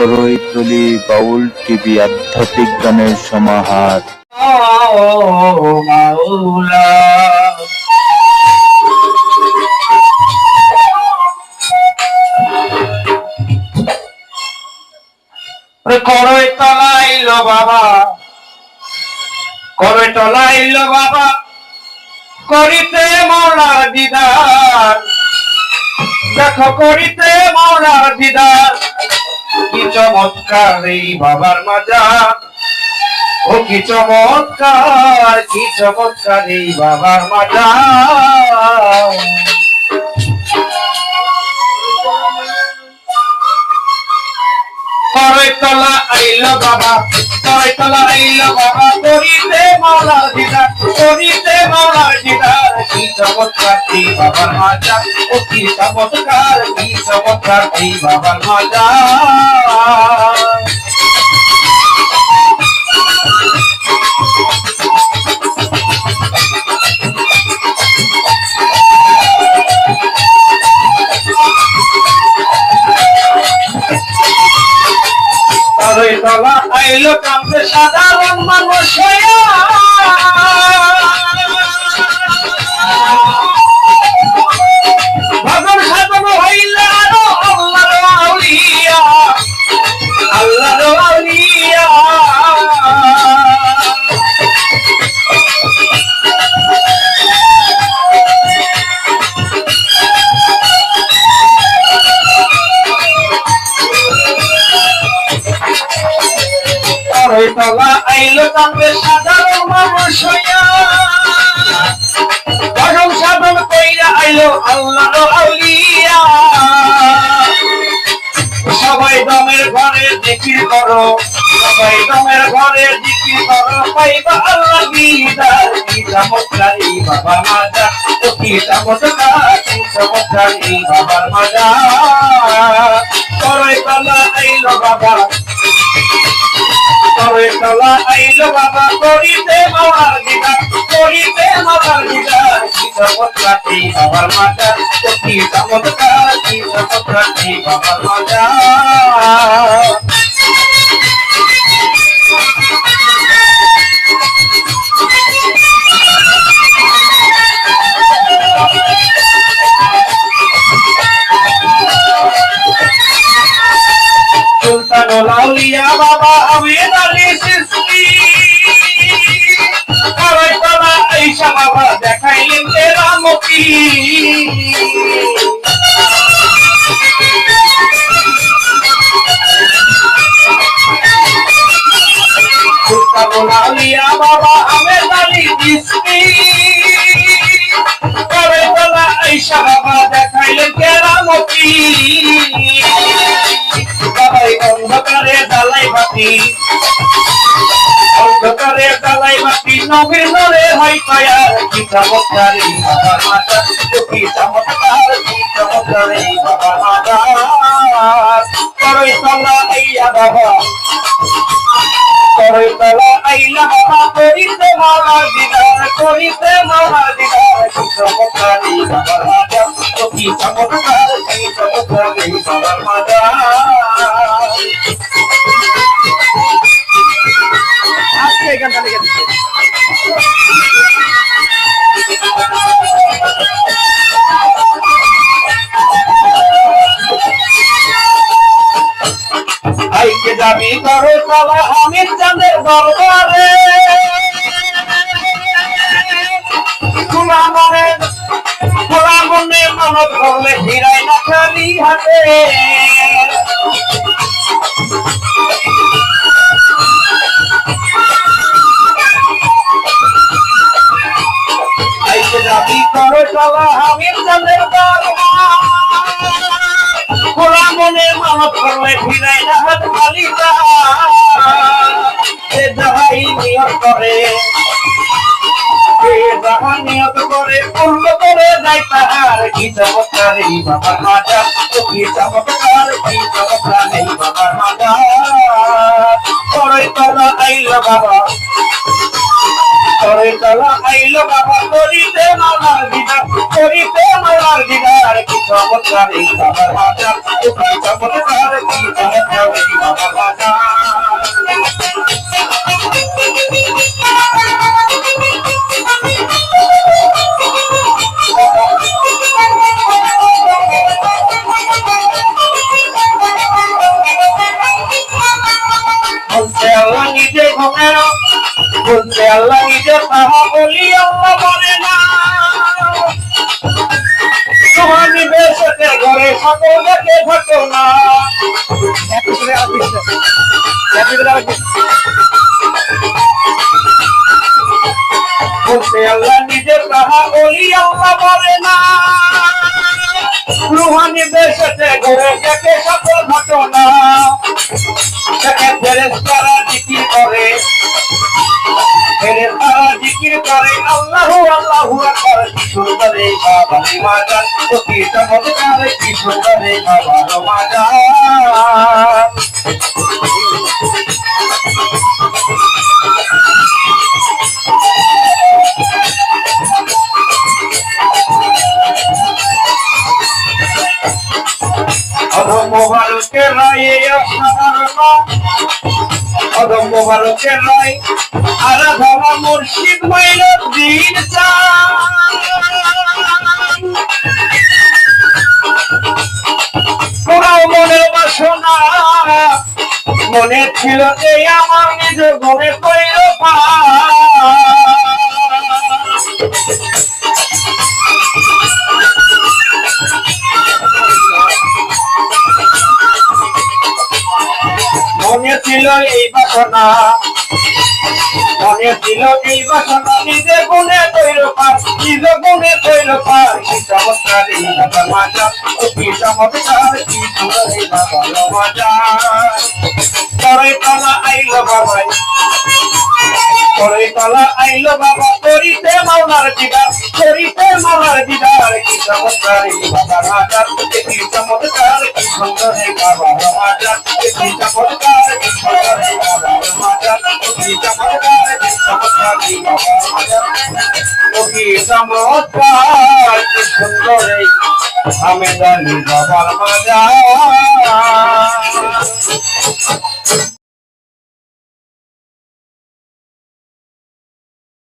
করইতলি বাউল TV আধ্যাত্মিক গানের সমাহার। মাওলা করই তলাইল বাবা, করই তলাইল বাবা, করিতে মৌলার দিদার, দেখো করিতে মৌলার দিদার, কি চমৎকার এই বাবার মাজার, ও কি চমৎকার, কি চমৎকার এই বাবার মাজার। করইতলা আইলো বাবা, করইতলা আইলো বাবা, করিতে মৌলার দিদার, করিতে মৌলার দিদার, কি চমৎকার এই বাবার মাজার, ও কি চমৎকার, কি চমৎকার এই বাবার মাজার। করইতলা আইলো কামতে সাধারণ মানুষ হইয়া, ভজন সাধন হইলে আরো আল্লাহর আউলিয়া, আল্লাহর আউলিয়া। করইতলা আইলো কামতে সাধারণ মানুষ হইয়া, ভজন সাধন কইরা আইলো আল্লাহর আউলিয়া। সবাই দমের ঘরে জিকির করো, সবাই দমের ঘরে জিকির করো, পাইবা আল্লাহ দিদার, কি চমৎকার এই বাবার মাজার, ও কি চমৎকার, কি চমৎকার এই বাবার মাজার। করইতলা আইলো বাবা, করইতলা আইলো বাবা, করিতে মৌলার দিদার, করিতে মৌলার দিদার, কি চমৎকার এই বাবার মাজার, ও কি চমৎকার, কি চমৎকার এই বাবার মাজার। সুলতানুল আউলিয়া বাবা আমির আলী চিশতি, করইতলা আইসা বাবা দেখাইলেন কেরামতি। সুলতানুল আউলিয়া বাবা আমির আলী চিশতি, করইতলা আইসা বাবা দেখাইলেন কেরামতি। বাবাই অন্ধকারে জ্বালাই বাতি, অন্ধকারে জ্বালাই বাতি, নবীর নূরে হয় তৈয়ার, কি চমৎকার এই বাবার মাজার, ও কি চমৎকার, কি চমৎকার এই বাবার মাজার। করইতলা আইয়া বাবা, করইতলা আইলা বাবা, করিতে মৌলার দিদার, করিতে মৌলার দিদার, কি চমৎকার এই বাবার মাজার, ও কি চমৎকার, কি চমৎকার এই বাবার মাজার। আজকে এই গানটা লিখে দিচ্ছে। আইকে যাবি করইতলা হামিদ চাঁদের দরবারে, খোলা মনে, খোলা মনে মানত করলে ফিরাই না খালি হাতে। আইকে যাবি করইতলা হামিদ চাঁদের দরবার, খোলা মনে মানত করলে ফিরাই না হাত খালি যে যাহাই নিয়ত করে, যে যাহা নিয়ত করে পূর্ণ করে যায় তাহার, কি চমৎকার এই বাবার মাজার, ও কি চমৎকার, কি চমৎকার এই বাবার মাজার। করইতলা আইলো বাবা, করইতলা আইলো বাবা, করিতে মৌলার দিদার, করিতে মৌলার দিদার, কি চমৎকার এই বাবার মাজার, ও কি চমৎকার, কি চমৎকার এই বাবার শোনেন বলতে আল্লাহ নিজে তাহা বলি আল্লাহ বলে না রুহানি বেশতে ঘরে সকল দেখে ঘটনা বলতে আল্লাহ নিজে তাহা বলি আল্লাহ বলে না রুহানি বেশতে ঘরে দেখে সকল ঘটনা দেখে ফেরেশতারা জিকির করে ফেরেশতারা জিকির করে আল্লাহু আল্লাহু আকবার কি সুন্দর রে বাবা মাজান ও কি চমৎকার কি সুন্দর রে বাবা মাজান অধম মোবারকের রায়ে অসাধারণ অধম মোবারকের রায় আরাধনা মুর্শিদ মাইনুদ্দিন পুরাও মনের বাসনা মনে ছিল যে আমার নিজ মনে কইল মনে ছিল এই বাসনা মনে ছিল এই বাসনা নিজে গুণে তৈর পার নিজ গুণে তৈর পার কি চমৎকার এই বাবা মাজা কি চমৎকার কি সুন্দর এই বাবা মাজা পরে তলা আইলো বাবাই পরে তলা আইলো বাবা করিতে মাওলার দিদার কি চমৎকার এই বাবা মাজা কি চমৎকার কি সুন্দর এই বাবা মাজা কি চমৎকার কি সুন্দর এই বাবা মাজা কি চমৎকার কি চমৎকার এই বাবা মাজা কি চমৎকার কি সুন্দর এই আমেদানি বাবার মাজা